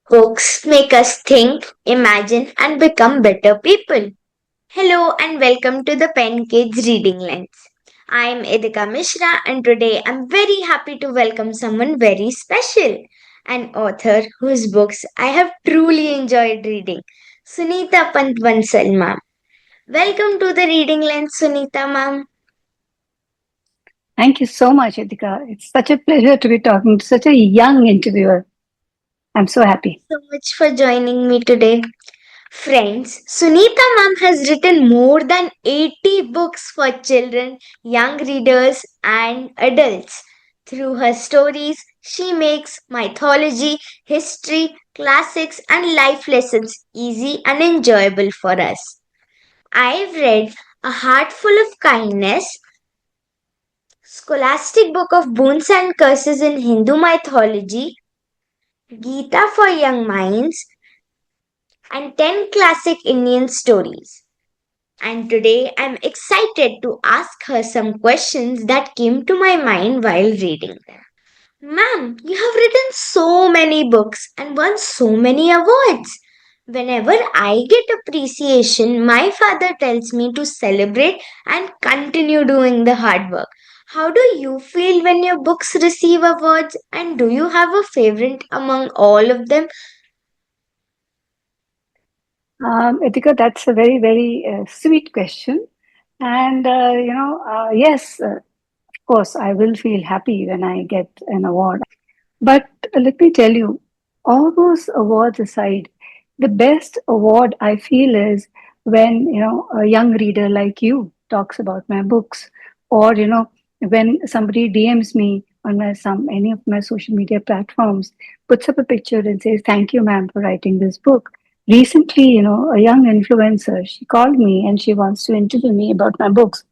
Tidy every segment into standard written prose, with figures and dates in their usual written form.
Books make us think, imagine, and become better people. Hello and welcome to the Pen Kids Reading Lens. I am Idika Mishra and today I'm very happy to welcome someone very special, an author whose books I have truly enjoyed reading, Sunita Pant Bansal ma'am. Welcome to the Reading Lens, Sunita ma'am. Thank you so much, Idika. It's such a pleasure to be talking to such a young interviewer. I'm so happy. So much for joining me today. Friends, Sunita ma'am has written more than 80 books for children, young readers, and adults. Through her stories, she makes mythology, history, classics, and life lessons easy and enjoyable for us. I've read A Heart Full of Kindness, Scholastic Book of Boons and Curses in Hindu Mythology, Gita for Young Minds, and 10 classic Indian stories. And today I'm excited to ask her some questions that came to my mind while reading them. Ma'am, you have written so many books and won so many awards. Whenever I get appreciation, my father tells me to celebrate and continue doing the hard work. How do you feel when your books receive awards? And do you have a favorite among all of them? Idika, that's a very, very sweet question. And, yes, of course, I will feel happy when I get an award. But let me tell you, all those awards aside, the best award I feel is when, a young reader like you talks about my books, or, when somebody DMs me on any of my social media platforms, puts up a picture and says, "Thank you, ma'am, for writing this book." Recently, a young influencer, she called me and she wants to interview me about my books.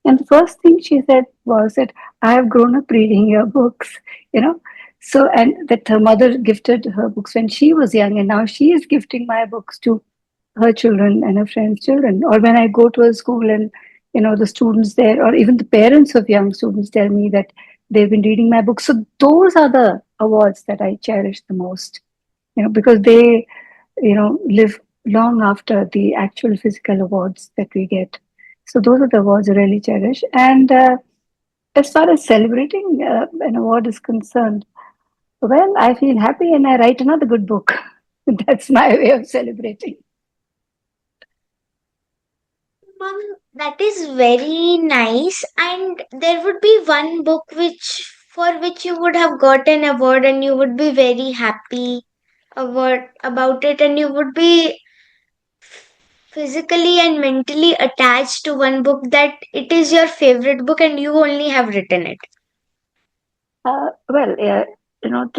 And the first thing she said was that I have grown up reading your books, you know. So, and that her mother gifted her books when she was young, and now she is gifting my books to her children and her friends' children. Or when I go to a school and, the students there, or even the parents of young students tell me that they've been reading my books. So, those are the awards that I cherish the most, because they, live long after the actual physical awards that we get. So those are the awards I really cherish. And as far as celebrating an award is concerned, well, I feel happy and I write another good book. That's my way of celebrating. Mom, that is very nice. And there would be one book which for which you would have got an award and you would be very happy about it and you would be physically and mentally attached to one book that it is your favorite book and you only have written it.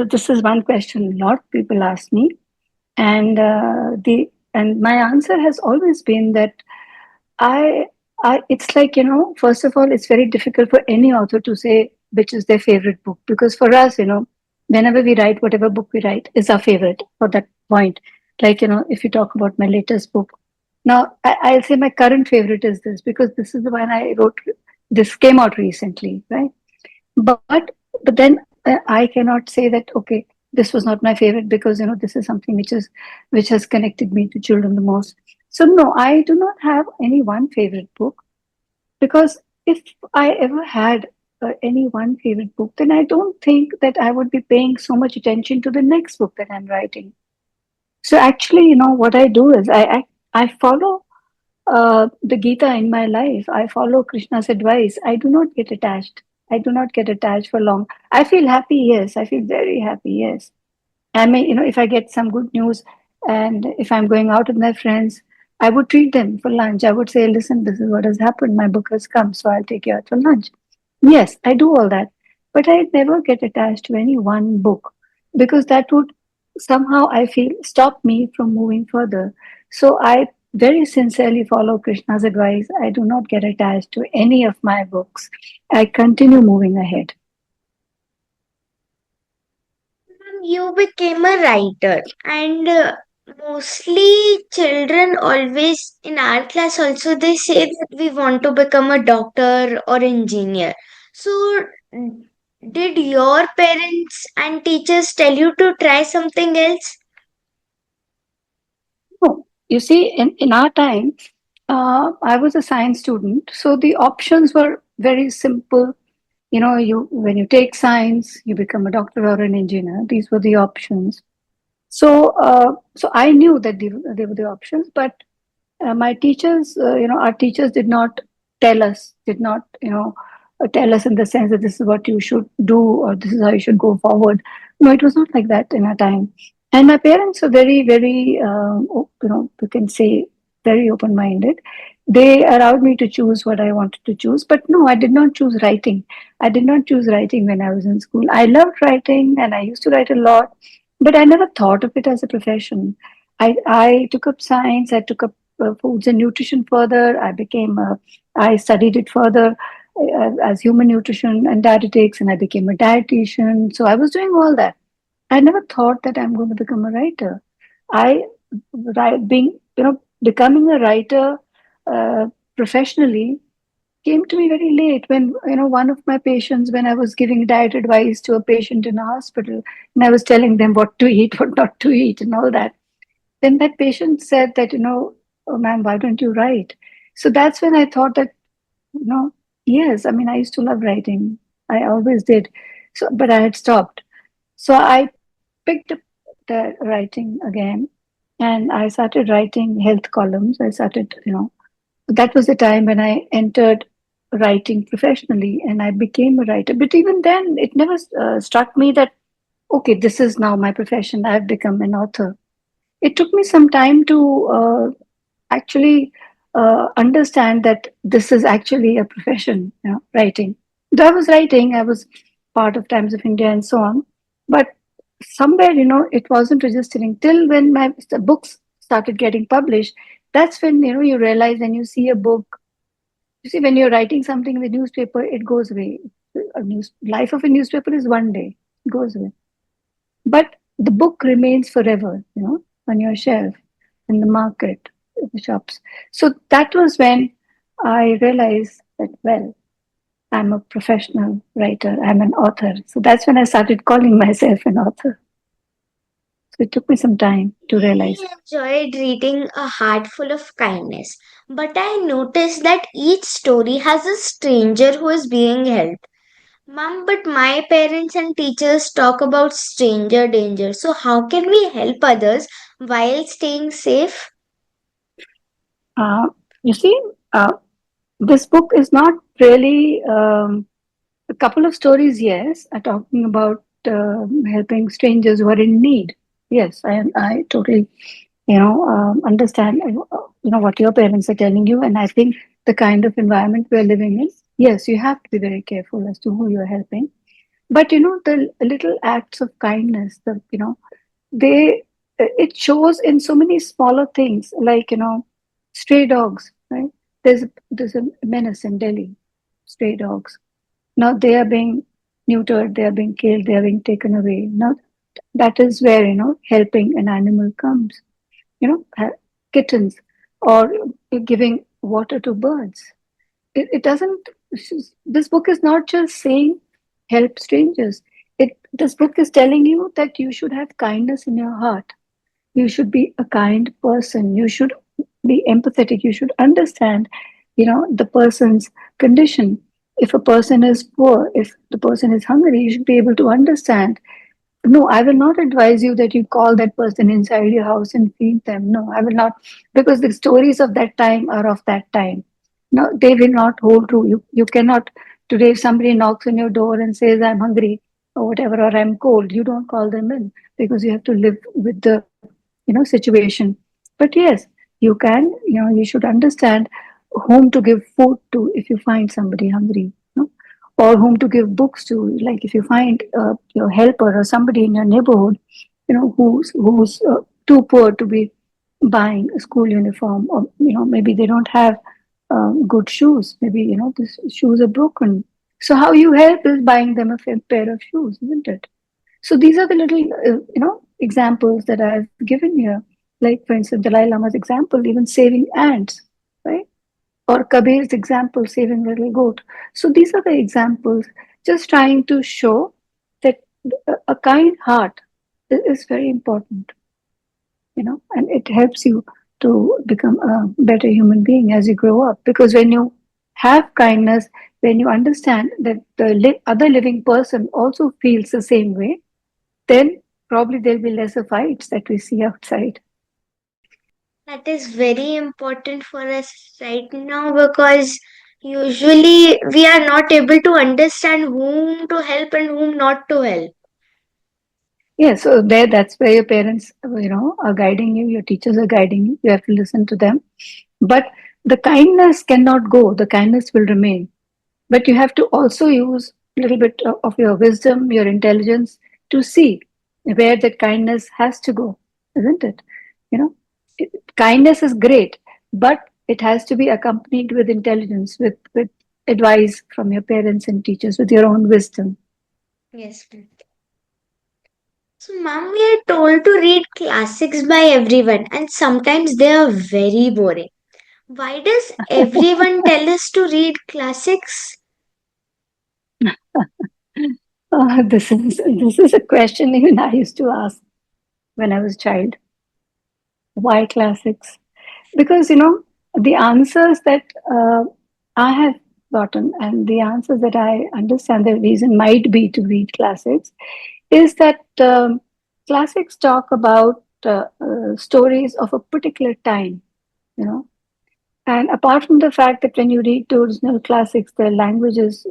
This is one question a lot of people ask me, and my answer has always been that I, it's like, first of all, it's very difficult for any author to say which is their favorite book because for us, whenever we write, whatever book we write is our favorite for that point. Like, if you talk about my latest book, now I'll say my current favorite is this because this is the one I wrote. This came out recently, right? But but then I cannot say that okay, this was not my favorite because this is something which has connected me to children the most. So no, I do not have any one favorite book because if I ever had any one favorite book, then I don't think that I would be paying so much attention to the next book that I'm writing. So actually, what I do is I follow the Gita in my life. I follow Krishna's advice. I do not get attached. I do not get attached for long. I feel happy, yes. I feel very happy, yes. I mean, if I get some good news and if I'm going out with my friends, I would treat them for lunch. I would say, listen, this is what has happened. My book has come, so I'll take you out for lunch. Yes, I do all that. But I never get attached to any one book because that would somehow, I feel, stop me from moving further. So I very sincerely follow Krishna's advice. I do not get attached to any of my books. I continue moving ahead. Ma'am, you became a writer and mostly children always in our class also they say that we want to become a doctor or engineer. So did your parents and teachers tell you to try something else? You see, in our time, I was a science student, so the options were very simple. You know, you when you take science, you become a doctor or an engineer. These were the options. So I knew that they were the options, but my teachers, our teachers did not, tell us in the sense that this is what you should do or this is how you should go forward. No, it was not like that in our time. And my parents were very, very, you can say very open minded. They allowed me to choose what I wanted to choose. But no, I did not choose writing. I did not choose writing when I was in school. I loved writing and I used to write a lot, but I never thought of it as a profession. I took up science, I took up foods and nutrition further. I studied it further as human nutrition and dietetics, and I became a dietitian. So I was doing all that. I never thought that I'm going to become a writer. I, becoming a writer uh, professionally came to me very late when, one of my patients, when I was giving diet advice to a patient in a hospital, and I was telling them what to eat, what not to eat, and all that. Then that patient said that, oh, ma'am, why don't you write? So that's when I thought that, you know, yes, I mean, I used to love writing. I always did. So, but I had stopped. So I picked up the writing again and I started writing health columns. I started, that was the time when I entered writing professionally and I became a writer. But even then, it never struck me that, okay, this is now my profession. I've become an author. It took me some time to actually understand that this is actually a profession, writing. Though I was writing, I was part of Times of India and so on, but somewhere, it wasn't registering till when my the books started getting published. That's when, you realize when you see a book, you see, when you're writing something in the newspaper, it goes away. Life of a newspaper is one day, it goes away. But the book remains forever, on your shelf, in the market, in the shops. So that was when I realized that, well, I'm a professional writer, I'm an author. So that's when I started calling myself an author. So it took me some time to realize. I enjoyed reading A Heart Full of Kindness, but I noticed that each story has a stranger who is being helped. Mom, but my parents and teachers talk about stranger danger. So, how can we help others while staying safe? Uh, you see, uh, this book is not really a couple of stories, yes, are talking about helping strangers who are in need. Yes, I totally, understand, what your parents are telling you. And I think the kind of environment we're living in, yes, you have to be very careful as to who you're helping. But, the little acts of kindness, they, it shows in so many smaller things, like, stray dogs, right? There's a menace in Delhi, stray dogs. Now they are being neutered, they are being killed, they are being taken away. Now that is where, helping an animal comes. Kittens, or giving water to birds. It doesn't. This book is not just saying help strangers. This book is telling you that you should have kindness in your heart. You should be a kind person. You should be empathetic. You should understand, the person's condition. If a person is poor, if the person is hungry, you should be able to understand. No, I will not advise you that you call that person inside your house and feed them. No, I will not, because the stories of that time are of that time. No, they will not hold true. You cannot, today if somebody knocks on your door and says, I'm hungry or whatever, or I'm cold, you don't call them in because you have to live with the, situation. But yes, you can, you should understand whom to give food to if you find somebody hungry. Or whom to give books to. Like if you find your helper or somebody in your neighborhood, who's too poor to be buying a school uniform, or maybe they don't have good shoes. Maybe the shoes are broken. So how you help is buying them a pair of shoes, isn't it? So these are the little examples that I've given here. Like for instance, Dalai Lama's example, even saving ants, right? Or Kabir's example, saving a little goat. So these are the examples, just trying to show that a kind heart is very important, and it helps you to become a better human being as you grow up. Because when you have kindness, when you understand that the other living person also feels the same way, then probably there'll be lesser fights that we see outside. That is very important for us right now because usually we are not able to understand whom to help and whom not to help. Yeah, so that's where your parents, are guiding you, your teachers are guiding you. You have to listen to them. But the kindness cannot go, the kindness will remain. But you have to also use a little bit of your wisdom, your intelligence to see where that kindness has to go, isn't it? You know, kindness is great, but it has to be accompanied with intelligence, with advice from your parents and teachers, with your own wisdom. Yes, ma'am. So, ma'am, we are told to read classics by everyone, and sometimes they are very boring. Why does everyone tell us to read classics? This is a question even I used to ask when I was a child. Why classics? Because the answers that I have gotten and the answers that I understand the reason might be to read classics is that classics talk about stories of a particular time, you know, and apart from the fact that when you read the original classics, the language is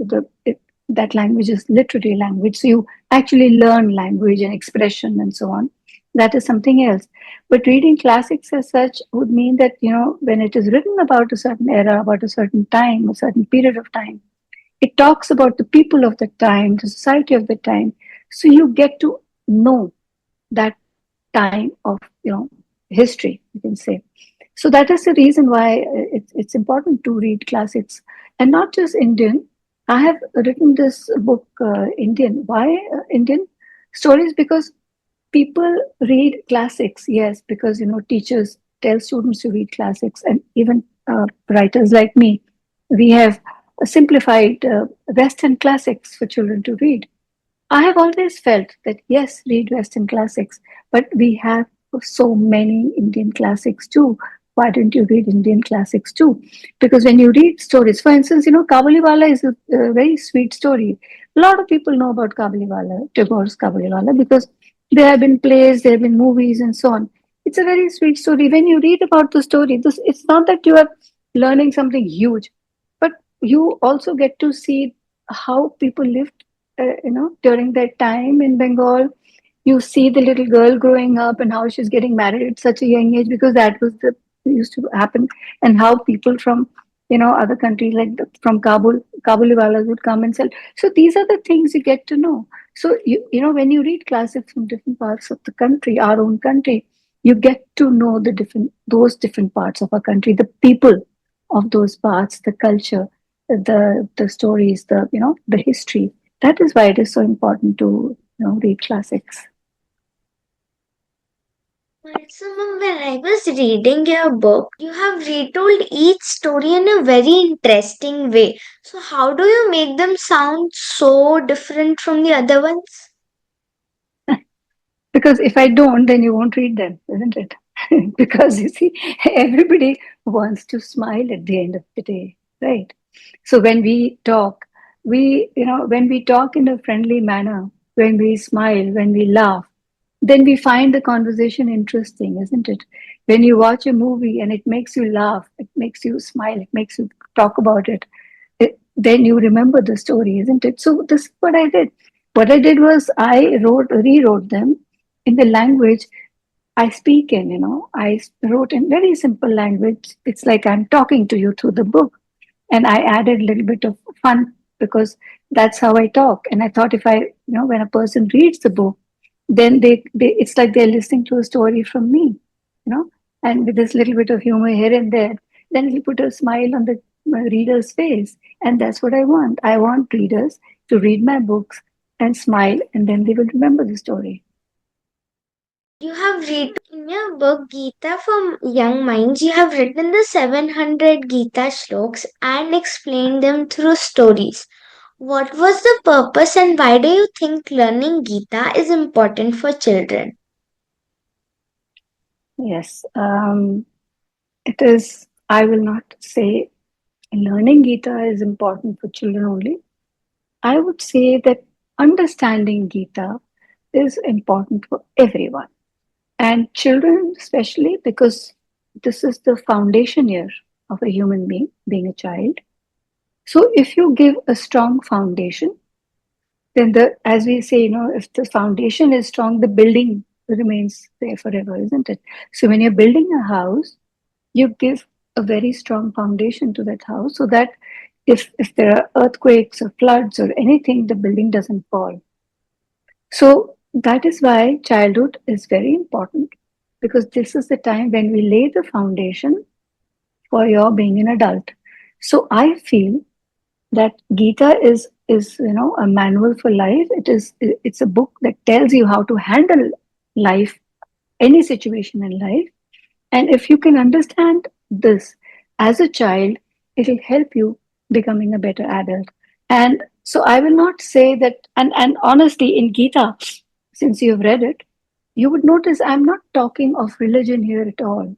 that language is literary language, so you actually learn language and expression and so on. That is something else. But reading classics as such would mean that when it is written about a certain era, about a certain time, a certain period of time, it talks about the people of the time, the society of the time. So you get to know that time of history, you can say. So that is the reason why it's important to read classics, and not just Indian. I have written this book, Indian. Why Indian stories? Because people read classics, yes, because teachers tell students to read classics, and even writers like me, we have simplified Western classics for children to read. I have always felt that yes, read Western classics, but we have so many Indian classics too. Why don't you read Indian classics too? Because when you read stories, for instance, Kabuliwala is a very sweet story. A lot of people know about Kabuliwala, Tagore's Kabuliwala, because there have been plays, there have been movies, and so on. It's a very sweet story. When you read about the story, it's not that you are learning something huge, but you also get to see how people lived during that time in Bengal. You see the little girl growing up and how she's getting married at such a young age, because that was the used to happen, and how people from other countries like from Kabuliwalas would come and sell. So these are the things you get to know. So when you read classics from different parts of the country, our own country, you get to know those different parts of our country, the people of those parts, the culture, the stories, the history. That is why it is so important to read classics. So, ma'am, when I was reading your book, you have retold each story in a very interesting way. So, how do you make them sound so different from the other ones? Because if I don't, then you won't read them, isn't it? Because you see, everybody wants to smile at the end of the day, right? So when we talk, when we talk in a friendly manner, when we smile, when we laugh, then we find the conversation interesting, isn't it? When you watch a movie and it makes you laugh, it makes you smile, it makes you talk about then you remember the story, isn't it? So this is what I did. What I did was I rewrote them in the language I speak in. I wrote in very simple language. It's like I'm talking to you through the book, and I added a little bit of fun because that's how I talk. And I thought if when a person reads the book, then they it's like they're listening to a story from me, and with this little bit of humor here and there, then it'll put a smile on the reader's face. And that's what I want. I want readers to read my books and smile, and then they will remember the story. You have written in your book Gita for Young Minds, you have written the 700 Gita shloks and explained them through stories. What was the purpose and why do you think learning Gita is important for children? Yes. It is, I will not say learning Gita is important for children only. I would say that understanding Gita is important for everyone. And children, especially because this is the foundation year of a human being, being a child. So if you give a strong foundation, then as we say, if the foundation is strong, the building remains there forever, isn't it? So when you're building a house, you give a very strong foundation to that house so that if there are earthquakes or floods or anything, the building doesn't fall. So that is why childhood is very important, because this is the time when we lay the foundation for your being an adult. So I feel that Gita is a manual for life. It's a book that tells you how to handle life, any situation in life. And if you can understand this as a child, it'll help you becoming a better adult. And so I will not say that, and honestly, in Gita, since you've read it, you would notice I'm not talking of religion here at all.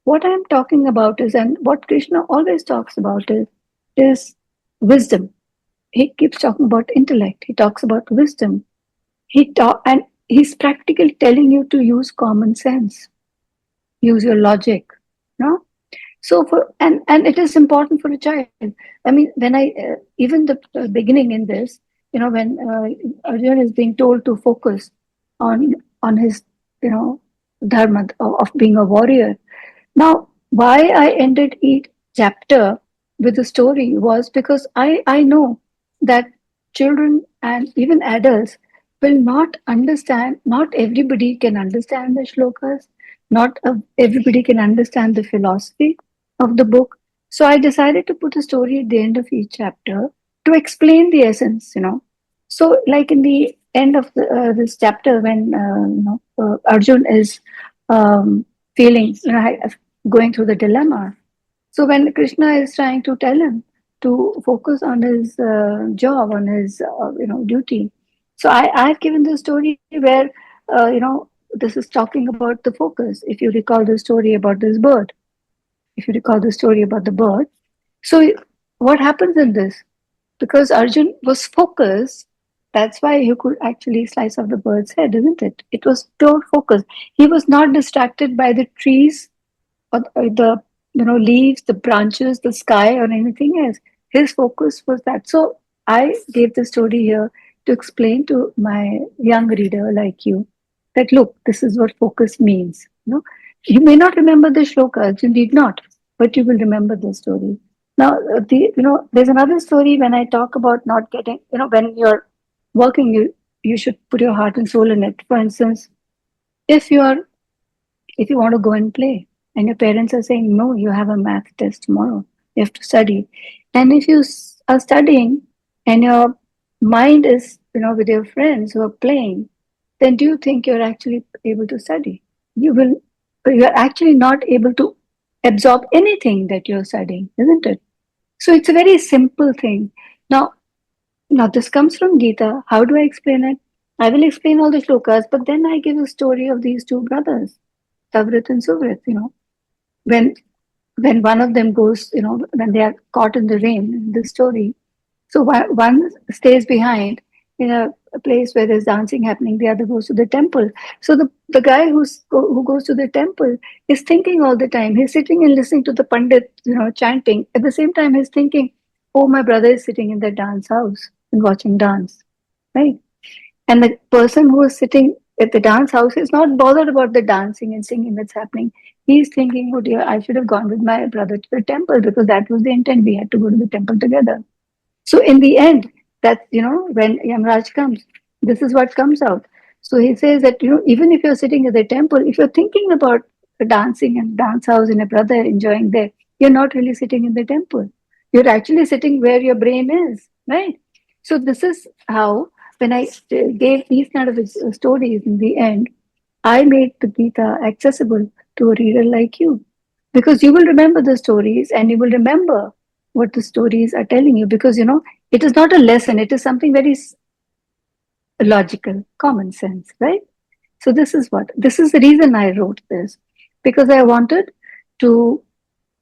What I'm talking about is, and what Krishna always talks about is wisdom. He keeps talking about intellect. He talks about wisdom. And he's practically telling you to use common sense, use your logic. No, so and it is important for a child. I mean, when I even the beginning in this, when Arjun is being told to focus on his you know dharma of being a warrior. Now, why I ended each chapter with a story was because I know that children and even adults will not understand, not everybody can understand the shlokas, not everybody can understand the philosophy of the book. So I decided to put a story at the end of each chapter to explain the essence. So, like in the end of this chapter, when Arjun is um, feeling, going through the dilemma. So when Krishna is trying to tell him to focus on his job, on his duty, so I've given the story where this is talking about the focus. If you recall the story about this bird, if you recall the story about the bird, so what happens in this? Because Arjun was focused, that's why he could actually slice off the bird's head, isn't it? It was pure focus. He was not distracted by the trees or the leaves, the branches, the sky, or anything else. His focus was that. So I gave the story here to explain to my young reader like you that look, this is what focus means. You may not remember the shlokas, you did not, but you will remember the story. Now, there's another story when I talk about not getting, when you're working, you should put your heart and soul in it. For instance, if you are if you want to go and play and your parents are saying no, you have a math test tomorrow, you have to study, and if you are studying and your mind is with your friends who are playing, then do you think you're actually able to study? You're actually not able to absorb anything that you're studying, isn't it? So it's a very simple thing. Now, this comes from Gita. How do I explain it? I will explain all the shlokas, but then I give a story of these two brothers, Tavrit and Suvrit, when one of them goes, when they are caught in the rain in the story. So one stays behind in a place where there's dancing happening. The other goes to the temple. So the guy who goes to the temple is thinking all the time. He's sitting and listening to the pandit, chanting. At the same time, he's thinking, "Oh, my brother is sitting in the dance house and watching dance, right?" And the person who is sitting at the dance house is not bothered about the dancing and singing that's happening. He's thinking, oh dear, I should have gone with my brother to the temple because that was the intent. We had to go to the temple together. So in the end, when Yamraj comes, this is what comes out. So he says that, even if you're sitting at the temple, if you're thinking about the dancing and dance house and a brother enjoying there, you're not really sitting in the temple. You're actually sitting where your brain is, right? So this is how, when I gave these kind of stories in the end, I made the Gita accessible to a reader like you. Because you will remember the stories and you will remember what the stories are telling you. Because, it is not a lesson, it is something very logical, common sense, right? So this is the reason I wrote this. Because I wanted to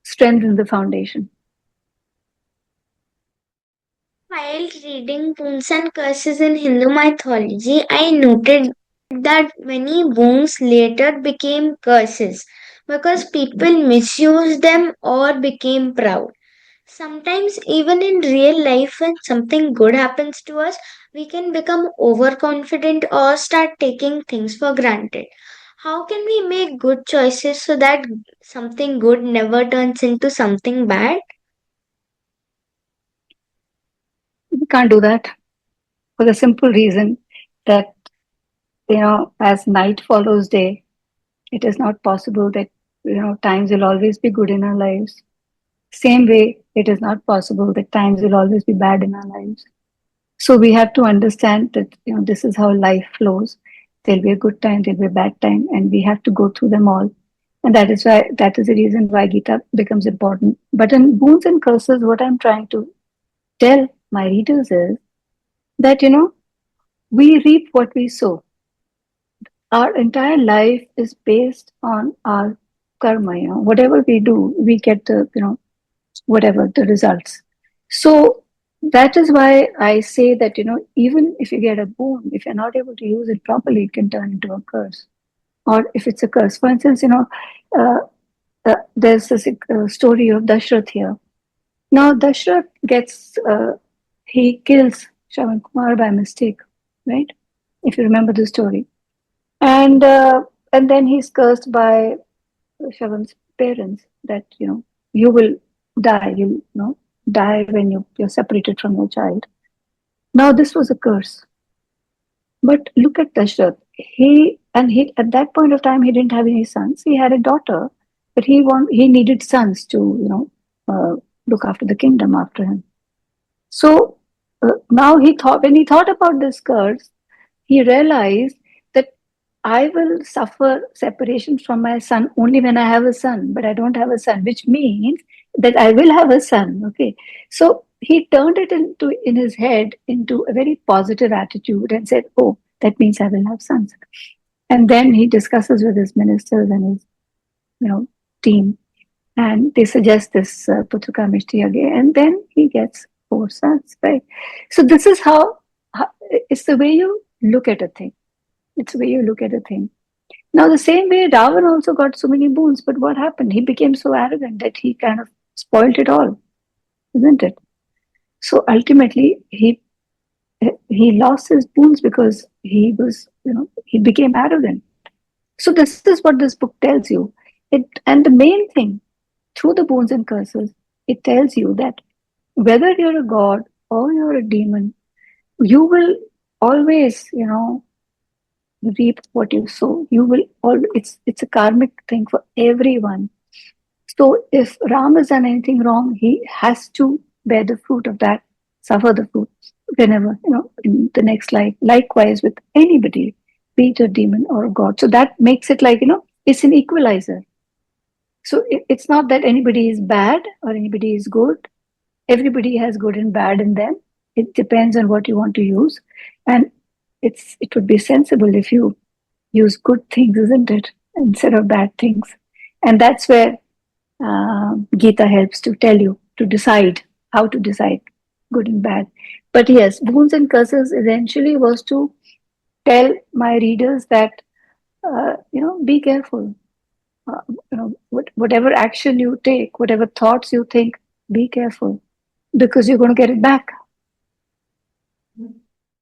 strengthens the foundation. While reading Boons and Curses in Hindu mythology, I noted that many boons later became curses because people misused them or became proud. Sometimes, even in real life, when something good happens to us, we can become overconfident or start taking things for granted. How can we make good choices so that something good never turns into something bad? We can't do that for the simple reason that, as night follows day, it is not possible that, times will always be good in our lives. Same way, it is not possible that times will always be bad in our lives. So we have to understand that, this is how life flows. There'll be a good time, there'll be a bad time, and we have to go through them all. And that is the reason why Gita becomes important. But in Boons and Curses, what I'm trying to tell my readers is that, we reap what we sow. Our entire life is based on our karma. Whatever we do, we get the, whatever the results. So that is why I say that, even if you get a boon, if you're not able to use it properly, it can turn into a curse. Or if it's a curse, for instance, uh, there's this story of Dashrath here. Now, Dashrath he kills Shravan Kumar by mistake, right? If you remember the story. And, uh, and then he's cursed by Shravan's parents that, you will die, die when you're separated from your child. Now, this was a curse. But look at Dashrath. He at that point of time he didn't have any sons. He had a daughter, but he needed sons to look after the kingdom after him. So now he thought when he thought about this curse, he realized that I will suffer separation from my son only when I have a son, but I don't have a son, which means that I will have a son. Okay. So he turned it in his head into a very positive attitude and said, oh, that means I will have sons. And then he discusses with his ministers and his, team, and they suggest this Putrika Mishti again, and then he gets four sons, right? So this is how it's the way you look at a thing. It's the way you look at a thing. Now, the same way, Ravan also got so many boons, but what happened? He became so arrogant that he kind of spoiled it all, isn't it? So ultimately, he lost his boons because he became arrogant. So this is what this book tells you. And the main thing through the boons and curses, it tells you that whether you're a god or you're a demon, you will always, reap what you sow. You will all. It's a karmic thing for everyone. So if Ram has done anything wrong, he has to bear the fruit of that, suffer the fruit whenever, in the next life. Likewise with anybody, be it a demon or a god. So that makes it like, it's an equalizer. So it's not that anybody is bad or anybody is good. Everybody has good and bad in them. It depends on what you want to use. And it would be sensible if you use good things, isn't it? Instead of bad things. And that's where Gita helps to tell you to decide how to decide good and bad. But yes, Boons and Curses essentially was to tell my readers that, be careful. Whatever action you take, whatever thoughts you think, be careful because you're going to get it back.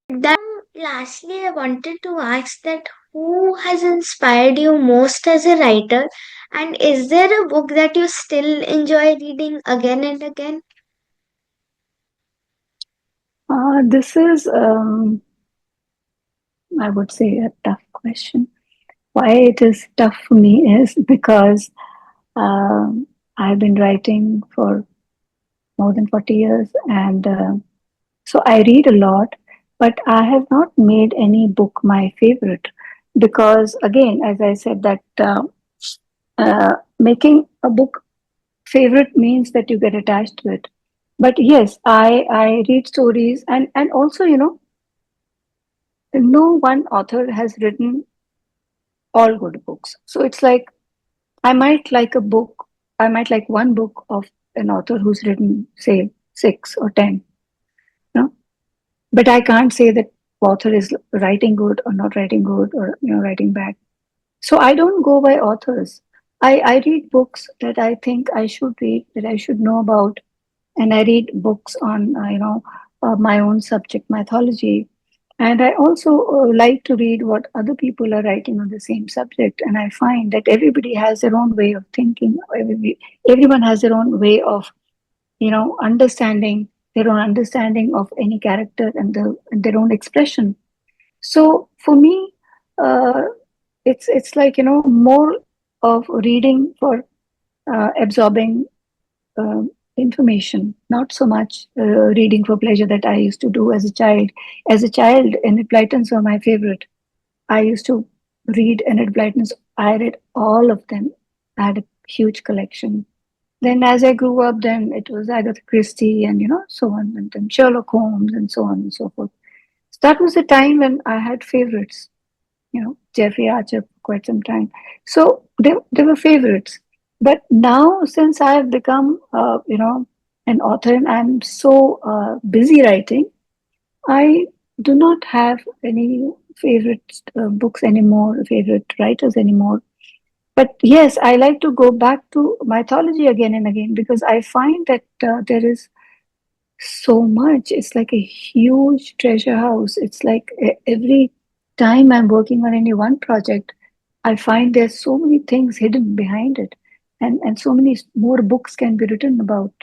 Then, lastly, I wanted to ask that who has inspired you most as a writer, and is there a book that you still enjoy reading again and again? This is, I would say, a tough question. Why it is tough for me is because I've been writing for more than 40 years, and so I read a lot, but I have not made any book my favorite because, again, as I said, that making a book favorite means that you get attached to it. But yes, I read stories, and also, no one author has written all good books. So it's like I might like a book. I might like one book of an author who's written, say, 6 or 10, you know, but I can't say that author is writing good or not writing good, or writing bad. So I don't go by authors. I read books that I think I should read, that I should know about, and I read books on my own subject, mythology, and I also like to read what other people are writing on the same subject. And I find that everybody has their own way of thinking. Everyone has their own way of understanding, their own understanding of any character, and their own expression. So for me, uh, it's like more of reading for absorbing information, not so much reading for pleasure that I used to do as a child. As a child, Enid Blytons were my favorite. I used to read Enid Blytons. I read all of them. I had a huge collection. Then, as I grew up, then it was Agatha Christie, and so on, and then Sherlock Holmes, and so on and so forth. So that was the time when I had favorites. Jeffrey Archer for quite some time. So they were favorites. But now, since I've become, an author, and I'm so busy writing, I do not have any favorite books anymore, favorite writers anymore. But yes, I like to go back to mythology again and again, because I find that there is so much. It's like a huge treasure house. It's like every time I'm working on any one project, I find there's so many things hidden behind it, and so many more books can be written about.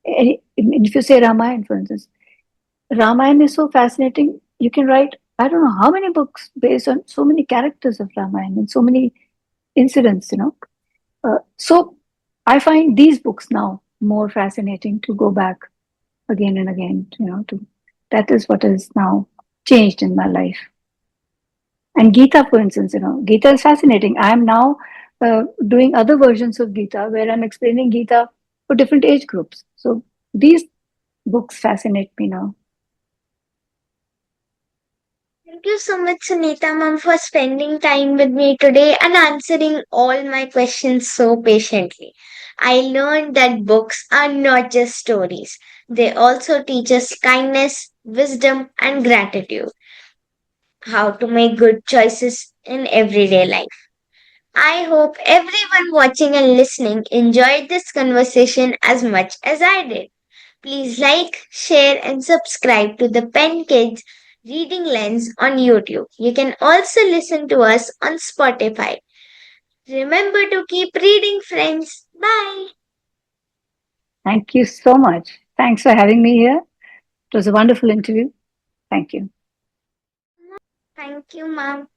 If you say Ramayana, for instance, Ramayana is so fascinating. You can write, I don't know how many books based on so many characters of Ramayana and so many incidents. So I find these books now more fascinating to go back again and again. To That is what is now changed in my life. And Gita, for instance, Gita is fascinating. I am now doing other versions of Gita where I'm explaining Gita for different age groups. So these books fascinate me now. Thank you so much, Sunita ma'am, for spending time with me today and answering all my questions so patiently. I learned that books are not just stories, they also teach us kindness, wisdom, and gratitude, how to make good choices in everyday life. I hope everyone watching and listening enjoyed this conversation as much as I did. Please like, share, and subscribe to the Pen Kids Reading Lens on YouTube. You can also listen to us on Spotify. Remember to keep reading, friends. Bye. Thank you so much. Thanks for having me here. It was a wonderful interview. Thank you. Thank you, ma'am.